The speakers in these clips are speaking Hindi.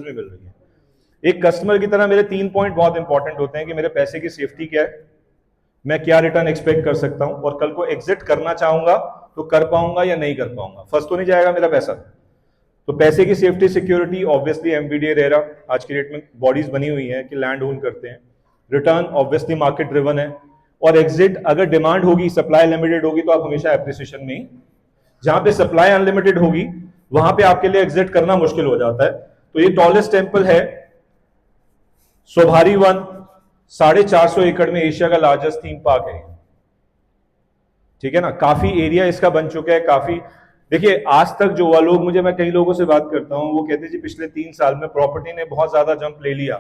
में मिल रही है। एक कस्टमर की तरह मेरे 3 पॉइंट बहुत इंपॉर्टेंट होते हैं कि मेरे पैसे की सेफ्टी क्या है, मैं क्या रिटर्न एक्सपेक्ट कर सकता हूं, और कल को एग्जिट करना चाहूंगा तो कर पाऊंगा या नहीं कर पाऊंगा, फंस तो नहीं जाएगा मेरा पैसा। तो पैसे की safety security obviously MVDA RERA आज की डेट में बॉडीज बनी हुई हैं कि लैंड ओन करते हैं। रिटर्न ऑब्वियसली मार्केट ड्रिवन है, और एग्जिट अगर डिमांड होगी, सप्लाई लिमिटेड होगी, तो आप हमेशा एप्रिसिएशन में ही, जहां पे सप्लाई अनलिमिटेड होगी वहां पे आपके लिए एग्जिट करना मुश्किल हो जाता है। तो ये टॉलेस्ट टेंपल है सोभारी वन, 450 एकड़ में एशिया का लार्जेस्ट थीम पार्क है, ठीक है ना। काफी एरिया इसका बन चुका है, काफी। देखिए आज तक जो हुआ, लोग मुझे, मैं कई लोगों से बात करता हूं, वो कहते हैं जी पिछले 3 साल में प्रॉपर्टी ने बहुत ज्यादा जंप ले लिया,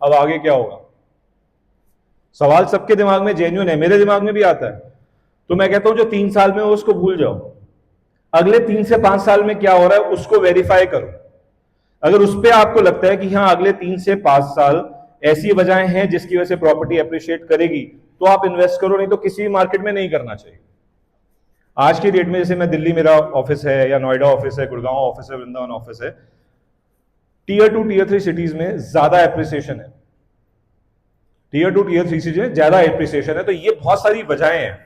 अब आगे क्या होगा। सवाल सबके दिमाग में जेन्युइन है, मेरे दिमाग में भी आता है। तो मैं कहता हूं जो 3 साल में हो उसको भूल जाओ, अगले 3 से 5 साल में क्या हो रहा है उसको वेरीफाई करो। अगर उस पर आपको लगता है कि हाँ अगले 3 से 5 साल ऐसी वजहें हैं जिसकी वजह से प्रॉपर्टी अप्रिशिएट करेगी, तो आप इन्वेस्ट करो, नहीं तो किसी भी मार्केट में नहीं करना चाहिए। आज की डेट में जैसे मैं दिल्ली, मेरा ऑफिस है, या नोएडा ऑफिस है, गुड़गांव ऑफिस है, वृंदावन ऑफिस है, टीयर 2 टीयर 3 सिटीज में ज्यादा एप्रिसिएशन है, टीयर 2 टीयर 3 सिटीज में ज्यादा एप्रिसिएशन है। तो ये बहुत सारी वजहें हैं।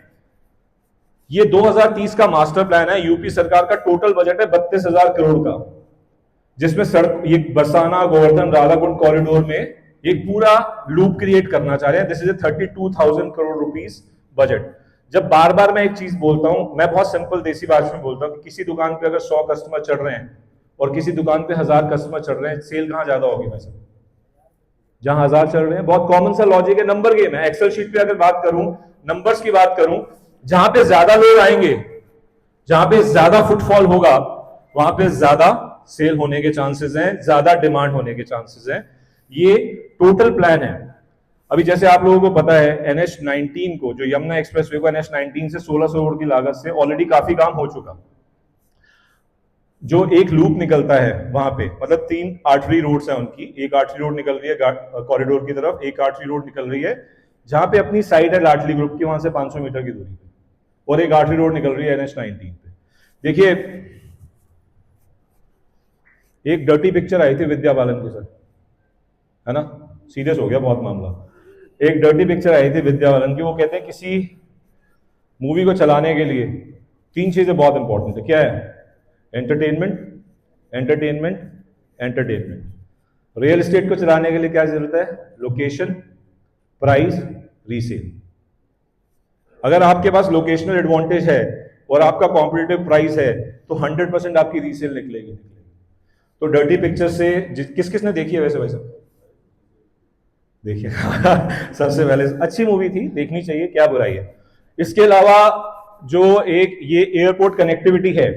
ये 2030 का मास्टर प्लान है, यूपी सरकार का टोटल बजट है 32,000 करोड़ का, जिसमें सड़क, ये बरसाना गोवर्धन राधाकुंड कॉरिडोर में एक पूरा लूप क्रिएट करना चाह रहे हैं। This is 32,000 crore rupees budget. जब बार बार मैं एक चीज बोलता हूं, मैं बहुत सिंपल देसी भाषा में बोलता हूं कि किसी दुकान पे अगर 100 कस्टमर चढ़ रहे हैं और किसी दुकान पे 1000 कस्टमर चढ़ रहे हैं, सेल कहां ज्यादा होगी वैसे? जहां 1000 चढ़ रहे हैं। बहुत कॉमन सा लॉजिक है, नंबर गेम है। एक्सेल शीट पे अगर बात करूं, नंबर्स की बात करूं, जहां पे ज्यादा लोग आएंगे, जहां पे ज्यादा फुटफॉल होगा, वहां पे ज्यादा सेल होने के चांसेस हैं, ज्यादा डिमांड होने के चांसेस हैं। ये टोटल प्लान है। अभी जैसे आप लोगों को पता है NH19 को, जो यमुना एक्सप्रेसवे को, NH19 से 1600 करोड़ की लागत से ऑलरेडी काफी काम हो चुका। जो एक लूप निकलता है वहां पे, मतलब 3 आर्टरी रोड्स हैं उनकी, एक आर्टरी रोड निकल रही है कॉरिडोर की तरफ, एक आर्टरी रोड निकल रही है जहां पे अपनी साइड है लाडली ग्रुप की, वहां से 500 मीटर की दूरी पे, और एक आर्टरी रोड निकल रही है NH19 पे। देखिए एक डर्टी पिक्चर आई थी विद्या बालन के साथ, है ना, सीरियस हो गया बहुत मामला। एक डर्टी पिक्चर आई थी विद्या बालन की, वो कहते हैं किसी मूवी को चलाने के लिए 3 चीजें बहुत इंपॉर्टेंट है। क्या है? Entertainment, entertainment, entertainment. Real estate को चलाने के लिए क्या जरूरत है? Location, price, resale. अगर आपके पास लोकेशनल एडवांटेज है और आपका कॉम्पिटिटिव प्राइस है, तो 100% आपकी रीसेल निकलेगी। तो डर्टी पिक्चर से किस किसने देखी है वैसे? देखिए सबसे पहले अच्छी मूवी थी, देखनी चाहिए, क्या बुराई है। इसके अलावा जो एक ये एयरपोर्ट कनेक्टिविटी है,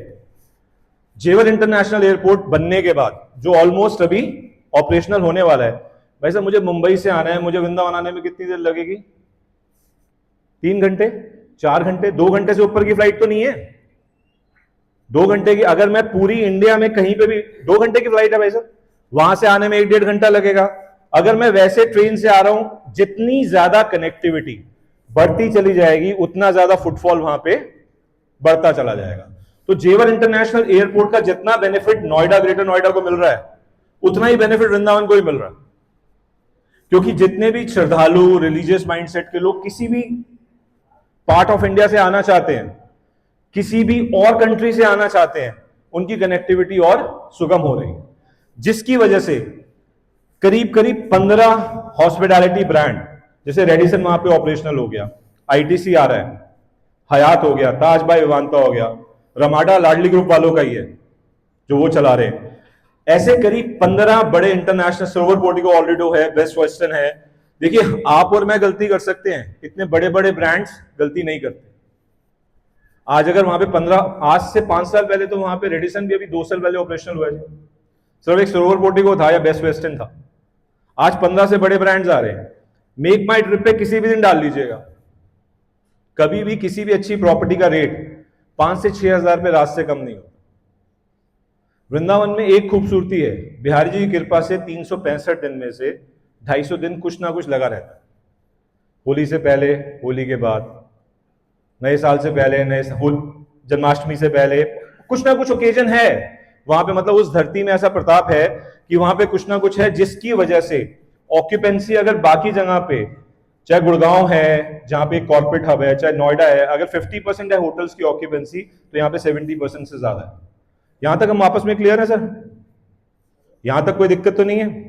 जेवर इंटरनेशनल एयरपोर्ट बनने के बाद, जो ऑलमोस्ट अभी ऑपरेशनल होने वाला है। भाई साहब मुझे मुंबई से आना है, मुझे वृंदावन आने में कितनी देर लगेगी? 3 घंटे, 4 घंटे, 2 घंटे से ऊपर की फ्लाइट तो नहीं है। 2 घंटे की, अगर मैं पूरी इंडिया में कहीं पे भी, 2 घंटे की फ्लाइट है भाई साहब, वहां से आने में 1-1.5 घंटा लगेगा। अगर मैं वैसे ट्रेन से आ रहा हूं, जितनी ज्यादा कनेक्टिविटी बढ़ती चली जाएगी, उतना ज्यादा फुटफॉल वहां पे बढ़ता चला जाएगा। तो जेवर इंटरनेशनल एयरपोर्ट का जितना बेनिफिट नोएडा, ग्रेटर नोएडा को मिल रहा है, उतना ही बेनिफिट वृंदावन को ही मिल रहा है। क्योंकि जितने भी श्रद्धालु, रिलीजियस माइंडसेट के लोग किसी भी पार्ट ऑफ इंडिया से आना चाहते हैं, किसी भी और कंट्री से आना चाहते हैं, उनकी कनेक्टिविटी और सुगम हो रही है, जिसकी वजह से करीब करीब 15 हॉस्पिटैलिटी ब्रांड, जैसे रेडिसन वहां पे ऑपरेशनल हो गया, ITC आ रहा है, हयात हो गया, ताज बाय विवांता हो गया, रमाडा लाडली ग्रुप वालों का ही है जो वो चला रहे हैं। ऐसे करीब 15 बड़े इंटरनेशनल, सरोवर पोर्टिको ऑलरेडी है, बेस्ट वेस्टर्न है। देखिए आप और मैं गलती कर सकते हैं, इतने बड़े बड़े ब्रांड्स गलती नहीं करते। आज अगर वहां पे 15, आज से 5 साल पहले तो वहां पे रेडिसन भी अभी 2 साल पहले ऑपरेशनल हुआ है, सिर्फ एक सरोवर पोर्टिको था या बेस्ट वेस्टर्न था। आज 15 से बड़े ब्रांड्स आ रहे हैं। मेक माई ट्रिप पे किसी भी दिन डाल लीजिएगा, कभी भी किसी भी अच्छी प्रॉपर्टी का रेट 5 से 6 हजार पे रात से कम नहीं होता। वृंदावन में एक खूबसूरती है, बिहारी जी की कृपा से 365 दिन में से 250 दिन कुछ ना कुछ लगा रहता है। होली से पहले, होली के बाद, नए साल से पहले, जन्माष्टमी से पहले, कुछ ना कुछ ओकेजन है वहां पे। मतलब उस धरती में ऐसा प्रताप है कि वहां पे कुछ ना कुछ है जिसकी वजह से ऑक्यूपेंसी अगर बाकी जगह पे, चाहे गुड़गांव है जहां पे कॉर्पोरेट हब है, चाहे नोएडा है, अगर 50% है होटल्स की ऑक्यूपेंसी, तो यहाँ पे 70% से ज्यादा है। यहां तक हम आपस में क्लियर है सर? यहां तक कोई दिक्कत तो नहीं है?